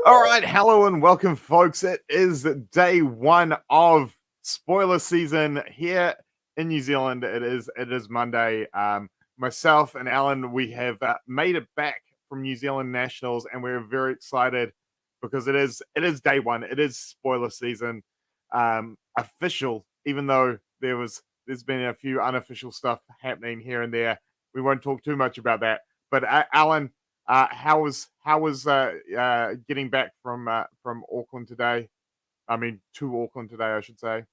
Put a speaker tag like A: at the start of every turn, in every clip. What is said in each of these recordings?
A: All right, hello and welcome, folks. It is day one of spoiler season here in New Zealand. It is Monday. Myself and Alan, we have made it back from New Zealand Nationals, and we're very excited because it is day one. It is spoiler season, official. Even though there's been a few unofficial stuff happening here and there, we won't talk too much about that. But Alan. How was getting back from Auckland today? I mean, to Auckland today, I should say.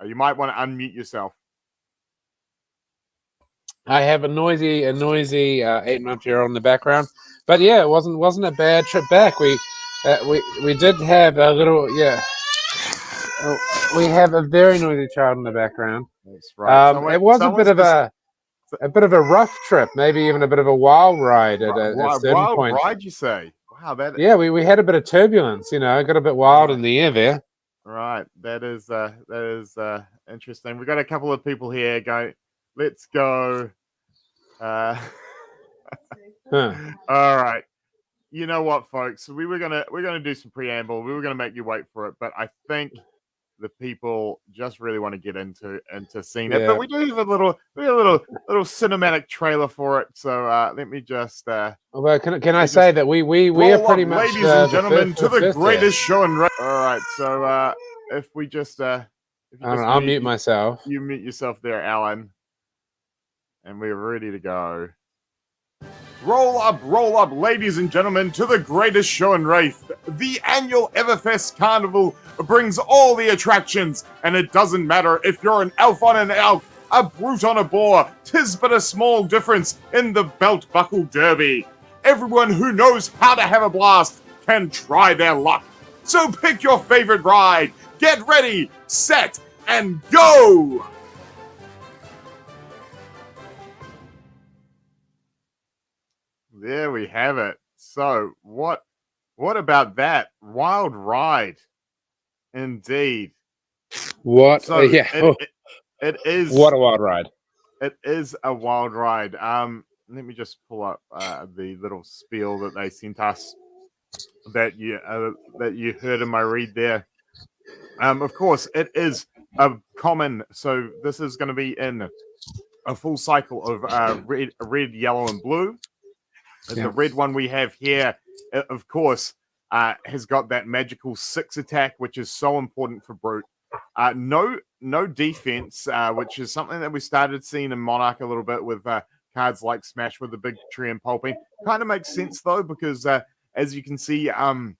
A: You might want to unmute yourself.
B: I have a noisy 8-month-year-old in the background, but yeah, it wasn't a bad trip back. We did have a little we have a very noisy child in the background.
A: That's right.
B: It was a bit of a rough trip, maybe even a bit of a wild ride at a certain
A: wild
B: point.
A: ride, you say? Wow, that
B: Yeah, we had a bit of turbulence. Got a bit wild in the air there.
A: Right, that is interesting. We got a couple of people here going. Let's go. All right. You know what, folks? We're gonna do some preamble. We were gonna make you wait for it, but I think the people just really want to get into seeing it. But we do have a little cinematic trailer for it. So let me just.
B: Well, can I say that we are pretty much,
A: ladies and gentlemen, to the greatest show in. All right, so if we just
B: I'll mute myself.
A: You mute yourself there, Alan, and we're ready to go. Roll up, ladies and gentlemen, to the greatest show in Wraith. The annual EVERFEST Carnival brings all the attractions, and it doesn't matter if you're an elf on an elk, a brute on a boar, 'tis but a small difference in the belt buckle derby. Everyone who knows how to have a blast can try their luck. So pick your favorite ride, get ready, set, and go! There we have it. So what about that wild ride? Indeed.
B: What?
A: So
B: yeah.
A: It is.
B: What a wild ride.
A: It is a wild ride. Let me just pull up the little spiel that they sent us that you heard in my read there. Of course, it is a common. So this is going to be in a full cycle of red, yellow, and blue. The red one we have here, of course, has got that magical 6 attack, which is so important for Brute. No defense, which is something that we started seeing in Monarch a little bit with cards like Smash with the big tree and pulping. Kind of makes sense though, because as you can see, our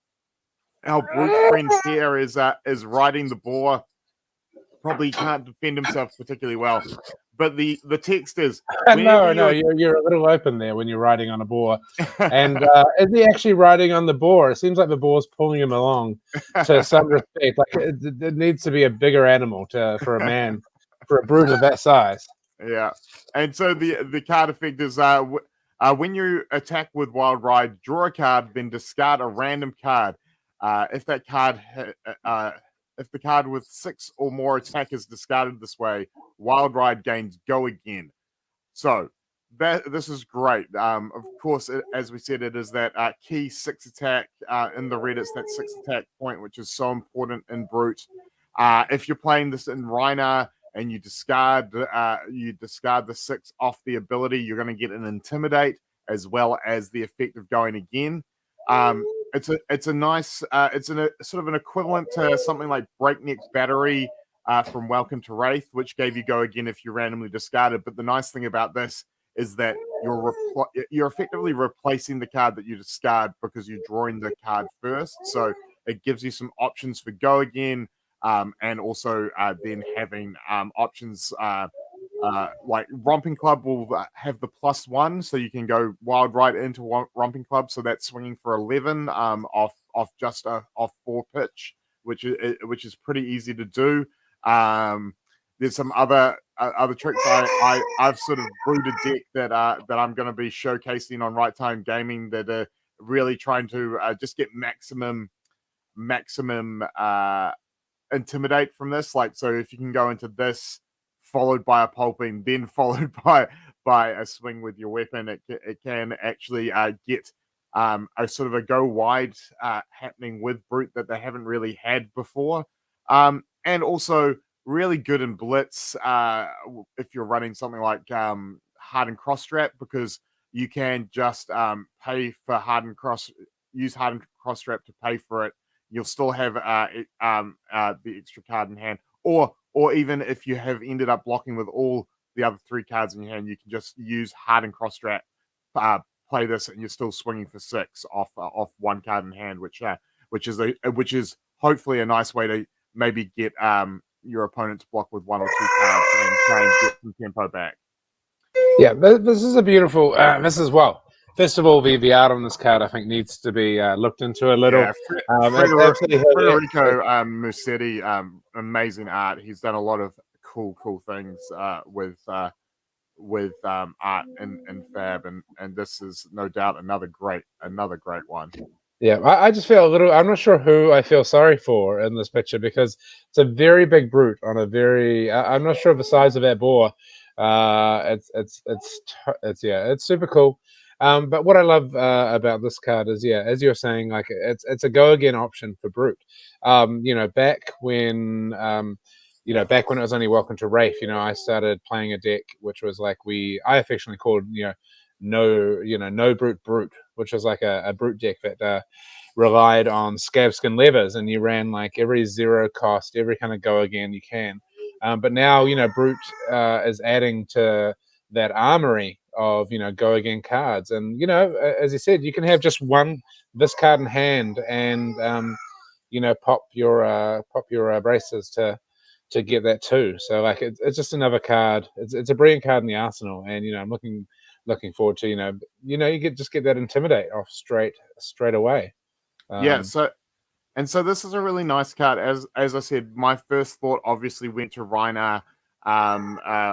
A: Brute friend here is riding the boar. Probably can't defend himself particularly well. But the text is
B: no, you're a little open there when you're riding on a boar. And is he actually riding on the boar? It seems like the boar's pulling him along to some respect. Like it needs to be a bigger animal for a man, for a brute of that size.
A: Yeah, and so the card effect is when you attack with Wild Ride, draw a card, then discard a random card. If that card if the card with 6 or more attack is discarded this way, Wild Ride gains go again. So this is great. Of course, as we said, it is that key 6 attack in the red. It's that 6 attack point, which is so important in Brute. If you're playing this in Rhinar and you discard the 6 off the ability, you're going to get an Intimidate as well as the effect of going again. It's a nice it's a sort of an equivalent to something like Breakneck Battery from Welcome to Wraith, which gave you go again if you randomly discarded. But the nice thing about this is that you're effectively replacing the card that you discard because you're drawing the card first. So it gives you some options for go again, and also then having options like Romping Club will have the +1, so you can go Wild Ride into Romping Club. So that's swinging for 11 off just off 4 pitch, which is pretty easy to do. There's some other tricks. I've sort of brewed a deck that I'm going to be showcasing on Right Time Gaming that are really trying to just get maximum intimidate from this. Like, so if you can go into this followed by a pulping, then followed by a swing with your weapon, it can actually get a sort of a go wide happening with Brute that they haven't really had before. And also really good in blitz if you're running something like hardened cross strap, because you can just pay for use hardened cross strap to pay for it. You'll still have the extra card in hand, or even if you have ended up blocking with all the other 3 cards in your hand, you can just use hardened cross strap, play this, and you're still swinging for 6 off 1 card in hand, which is hopefully a nice way to maybe get your opponent to block with 1 or 2 cards and try and get some tempo back.
B: Yeah, this is a beautiful. This as well. First of all, the art on this card, I think, needs to be looked into a little.
A: Yeah, Federico Musetti, amazing art. He's done a lot of cool things with art and fab, and this is no doubt another great one.
B: Yeah, I just feel a little. I'm not sure who I feel sorry for in this picture, because it's a very big brute on a very. I'm not sure of the size of that boar. It's super cool. But what I love about this card is, as you're saying, like it's a go again option for brute. Back when back when it was only Welcome to Wraith, I started playing a deck which was like I affectionately called no brute, which was like a brute deck that relied on scab skin levers, and you ran like every 0 cost, every kind of go again you can. But now brute is adding to that armory of go again cards, and as you said, you can have just this card in hand and pop your braces to get that too. So like it's just another card. It's a brilliant card in the arsenal, and I'm looking forward to you get that intimidate off straight away.
A: So this is a really nice card. As I said, my first thought obviously went to Reinar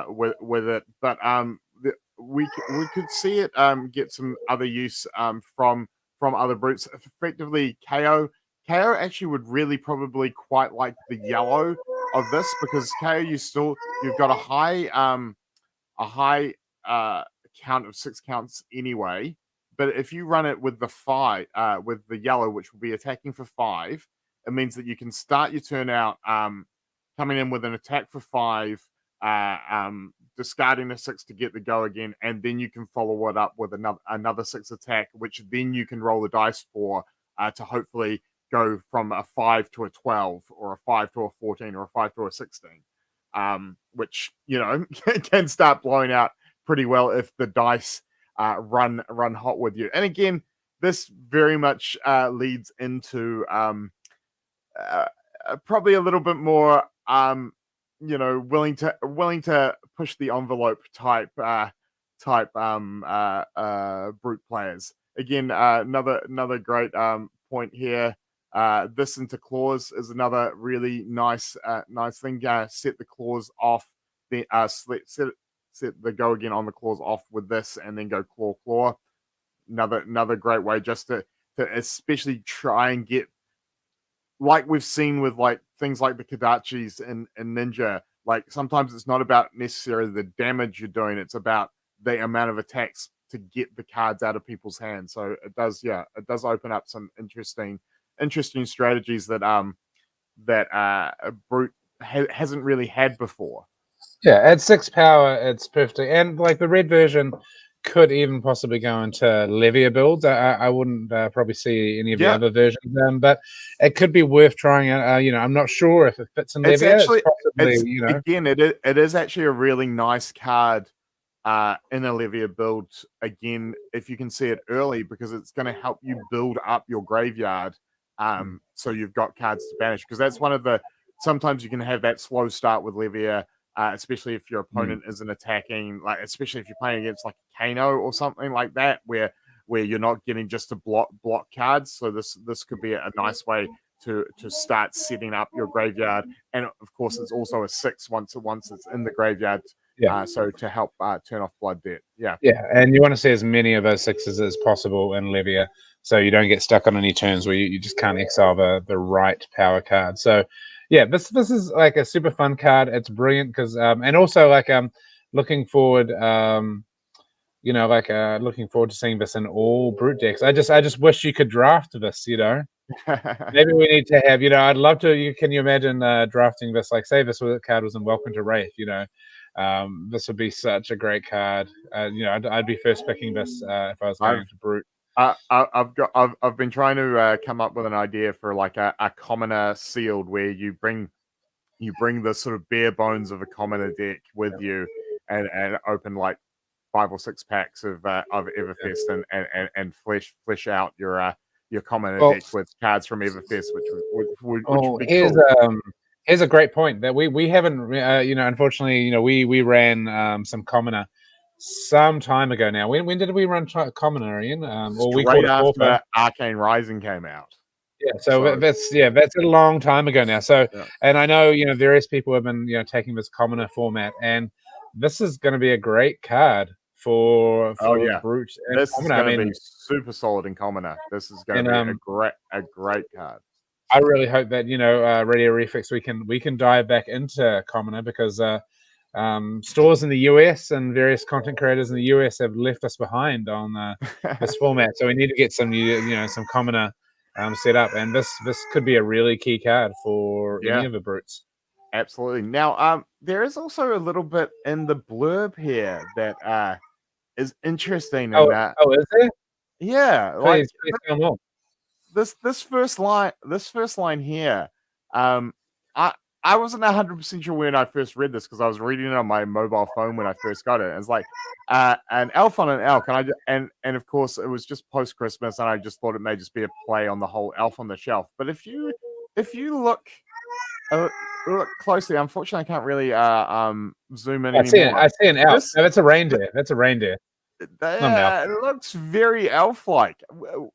A: with it, but we could see it get some other use from other brutes. Effectively, KO actually would really probably quite like the yellow of this, because KO you've got a high count of 6 counts anyway. But if you run it with the with the yellow, which will be attacking for 5, it means that you can start your turn out coming in with an attack for 5, discarding a 6 to get the go again, and then you can follow it up with another 6 attack, which then you can roll the dice for to hopefully go from a 5 to a 12, or a 5 to a 14, or a 5 to a 16, which can start blowing out pretty well if the dice run hot with you. And again, this very much leads into probably a little bit more willing to push the envelope type brute players. Again, another great point here. This into claws is another really nice thing. Set the claws off, then set the go again on the claws off with this, and then go claw. Another great way just to especially try and get, like we've seen with like things like the Kodachis and Ninja. Like sometimes it's not about necessarily the damage you're doing; it's about the amount of attacks to get the cards out of people's hands. So it does open up some interesting strategies that Brute hasn't really had before.
B: Yeah, at 6 power, it's perfect. And like the red version could even possibly go into Levia builds. I wouldn't probably see any of the other versions, but it could be worth trying out. I'm not sure if it fits in Levia.
A: Again, it is actually a really nice card in a Levia build. Again, if you can see it early, because it's going to help you build up your graveyard. So you've got cards to banish, because that's one of the. Sometimes you can have that slow start with Levia. Especially if your opponent isn't attacking, like especially if you're playing against like Kano or something like that, where you're not getting just to block cards. So this could be a nice way to start setting up your graveyard, and of course it's also a 6 once it's in the graveyard. So to help turn off blood debt. Yeah,
B: and you want to see as many of those 6s as possible in Levia, so you don't get stuck on any turns where you just can't exile the right power card. So yeah, this is like a super fun card. It's brilliant because and also like looking forward looking forward to seeing this in all brute decks. I just wish you could draft this. Maybe we need to have. I'd love to. Can you imagine drafting this? Like, say this card was in Welcome to Wraith. This would be such a great card. I'd be first picking this if I was going to brute.
A: I've been trying to come up with an idea for like a commoner sealed where you bring the sort of bare bones of a commoner deck with you and open like 5 or 6 packs of EVERFEST and flesh out your commoner deck with cards from EVERFEST, which would be cool.
B: Here's a great point that we haven't unfortunately we ran some commoner some time ago now. When did we run commoner, Ian?
A: Straight after Arcane Rising came out.
B: Yeah, so that's a long time ago now. So and I know various people have been taking this commoner format, and this is going to be a great card for brute. And
A: this commoner. Is going to be super solid in commoner. This is going to be a great card.
B: I really hope that Radio Refix we can dive back into commoner because stores in the US and various content creators in the US have left us behind on this format. So we need to get some some commoner set up, and this could be a really key card for any of the brutes.
A: Absolutely. Now, there is also a little bit in the blurb here that is interesting.
B: Is there?
A: Yeah,
B: please tell more.
A: This first line here, I wasn't 100% sure when I first read this because I was reading it on my mobile phone when I first got it. And it's like an elf on an elk, and of course it was just post Christmas, and I just thought it may just be a play on the whole elf on the shelf. But if you look closely, unfortunately, I can't really zoom in anymore.
B: I see an elf. That's a reindeer. That's a reindeer.
A: It looks very elf-like.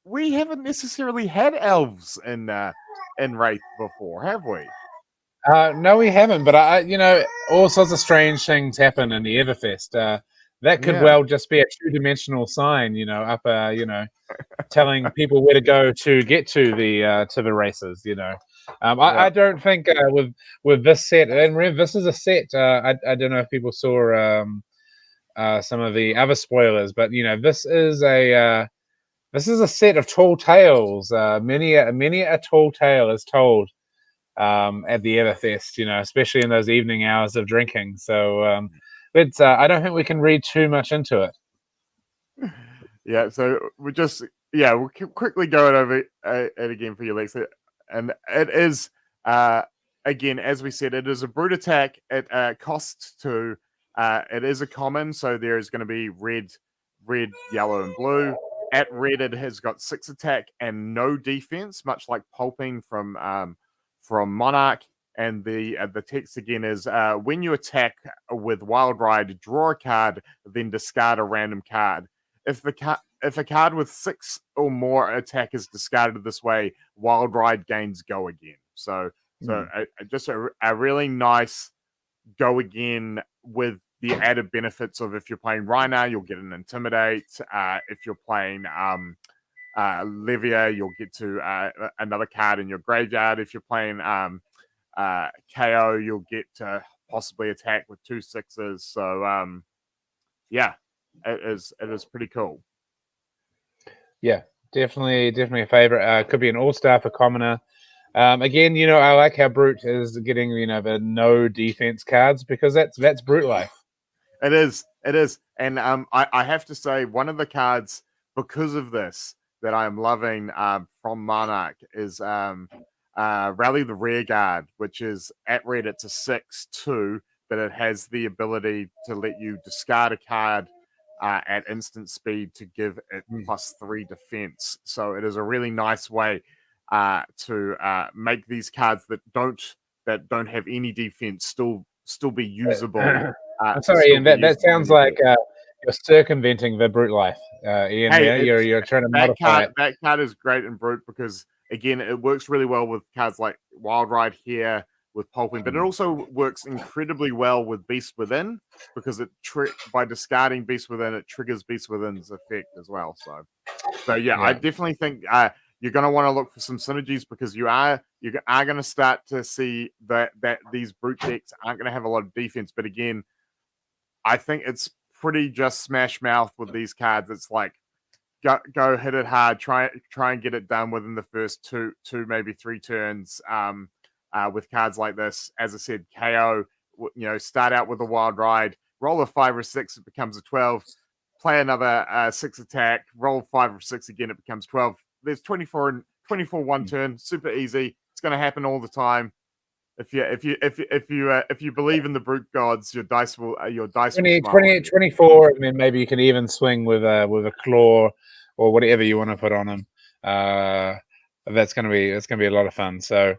A: We haven't necessarily had elves in Wraith before, have we?
B: No, we haven't. But all sorts of strange things happen in the EVERFEST. That could well just be a two-dimensional sign, up, telling people where to go to get to the races. I don't think with this set, and remember, this is a set. I don't know if people saw some of the other spoilers, but this is a set of tall tales. Many a tall tale is told at the EVERFEST, especially in those evening hours of drinking. So I don't think we can read too much into it.
A: Yeah, so we'll quickly go over it again for you, Lex. And it is again, as we said, it is a brute attack. It costs 2. It is a common, so there is going to be red, yellow, and blue. At red, it has got 6 attack and no defense, much like pulping from Monarch. And the text again is when you attack with Wild Ride, draw a card, then discard a random card. If a card with 6 or more attack is discarded this way, Wild Ride gains go again. So just a really nice go again with the added benefits of if you're playing Rhino, you'll get an Intimidate. If you're playing Livia, you'll get to another card in your graveyard. If you're playing KO, you'll get to possibly attack with 2 6s. So it is pretty cool.
B: Yeah, definitely a favorite. Could be an all-star for commoner. Again, I like how brute is getting the no defense cards because that's brute life.
A: It is, and I have to say one of the cards because of this that I am loving from Monarch is Rally the Rearguard, which is at red. It's a 6/2, but it has the ability to let you discard a card at instant speed to give it +3 defense. So it is a really nice way to make these cards that don't have any defense still be usable.
B: I'm sorry, Ian. That sounds like you're circumventing the brute life, Ian.
A: Hey,
B: you're trying to modify it.
A: That card is great in brute because again, it works really well with cards like Wild Ride here with pulping, but it also works incredibly well with Beast Within because by discarding Beast Within, it triggers Beast Within's effect as well. So yeah, I definitely think you're going to want to look for some synergies because you are going to start to see that these brute decks aren't going to have a lot of defense. But again, I think it's pretty just smash mouth with these cards. It's like go hit it hard, try and get it done within the first two maybe 3 turns. With cards like this, as I said, KO. Start out with a wild ride, roll a 5 or 6, it becomes a 12. Play another 6 attack, roll 5 or 6 again, it becomes 12. There's 24 one turn, super easy. It's going to happen all the time. If you believe in the brute gods, your dice will
B: 28, 24, and then maybe you can even swing with a claw or whatever you want to put on them. That's gonna be a lot of fun. So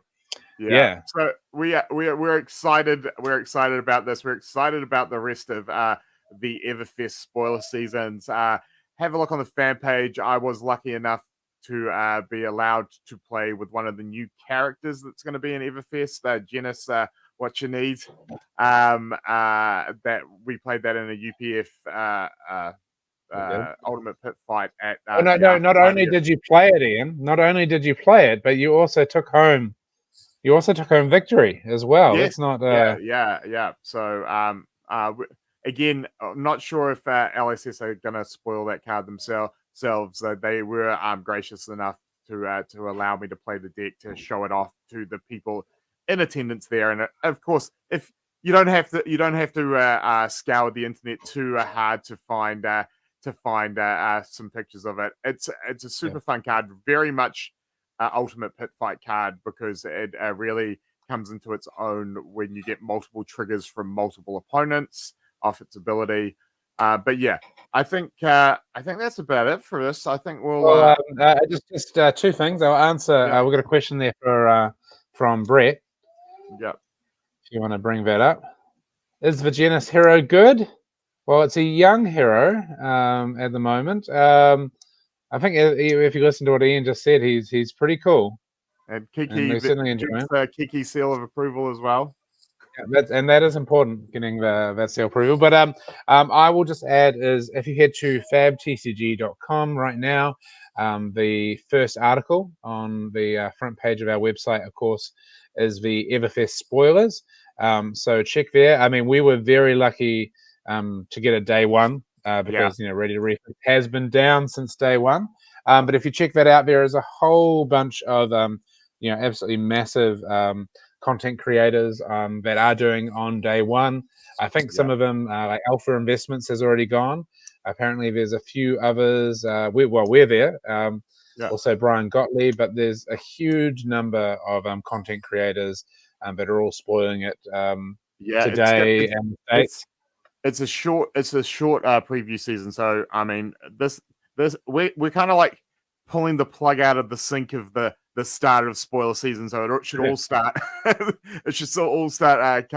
B: yeah.
A: So we're excited. We're excited about this. We're excited about the rest of the EverFest spoiler seasons. Have a look on the fan page. I was lucky enough to be allowed to play with one of the new characters that's going to be in EverFest, Genis, What You Need. That we played that in a UPF Ultimate Pit fight at.
B: Not only did you play it, Ian. Not only did you play it, but you also took home. You also took home victory as well.
A: Yes.
B: It's not.
A: Yeah. So again, I'm not sure if LSS are going to spoil that card themselves. They were gracious enough to allow me to play the deck, to show it off to the people in attendance there. And of course, if you don't have to scour the internet too hard to find some pictures of it. It's a super fun card, very much ultimate pit fight card, because it really comes into its own when you get multiple triggers from multiple opponents off its ability. But yeah, I think that's about it for this. I think we'll
B: just 2 things. I'll answer. We've got a question there from Brett.
A: Yep.
B: If you want to bring that up, is the Genis hero good? Well, it's a young hero at the moment. I think if you listen to what Ian just said, he's pretty cool.
A: And Kiki,
B: we certainly enjoy
A: him. Kiki seal of approval as well.
B: Yeah, that is important, getting that seal approval. But I will just add is, if you head to fabtcg.com right now, the first article on the front page of our website, of course, is the EverFest spoilers. So check there. I mean, we were very lucky to get a day one because Ready to Refit has been down since day one. But if you check that out, there is a whole bunch of absolutely massive content creators that are doing on day one. I think some of them, like Alpha Investments, has already gone. Apparently, there's a few others. We're there. Also, Brian Gottlieb, but there's a huge number of content creators that are all spoiling it today and the States.
A: It's a short preview season, so I mean, we're kind of like pulling the plug out of the sink of the start of spoiler season, so it should all start. It should all start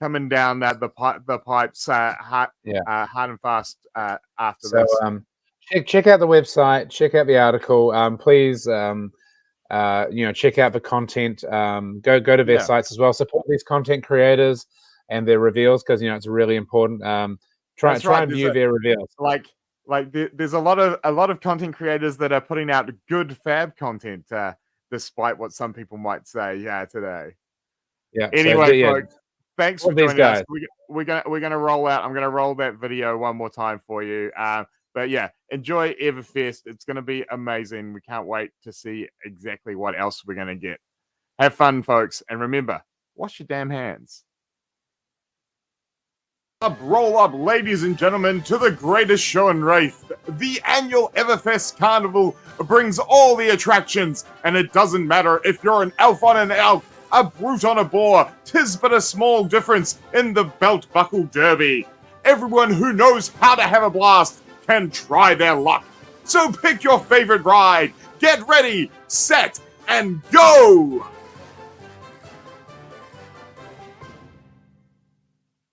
A: coming down the pipes hard and fast after this.
B: Check out the website, check out the article. Please, check out the content. Go to their sites as well. Support these content creators and their reveals, because it's really important. Try and view their reveals.
A: Like there's a lot of content creators that are putting out good fab content, despite what some people might say today. Yeah. Anyway, folks, thanks for joining us. We're gonna roll out. I'm gonna roll that video one more time for you. But yeah, enjoy EverFest. It's gonna be amazing. We can't wait to see exactly what else we're gonna get. Have fun, folks, and remember, wash your damn hands. Roll up, ladies and gentlemen, to the greatest show in Wraith. The annual EverFest Carnival brings all the attractions, and it doesn't matter if you're an elf on an elk, a brute on a boar, 'tis but a small difference in the belt buckle derby. Everyone who knows how to have a blast can try their luck. So pick your favorite ride, get ready, set, and go!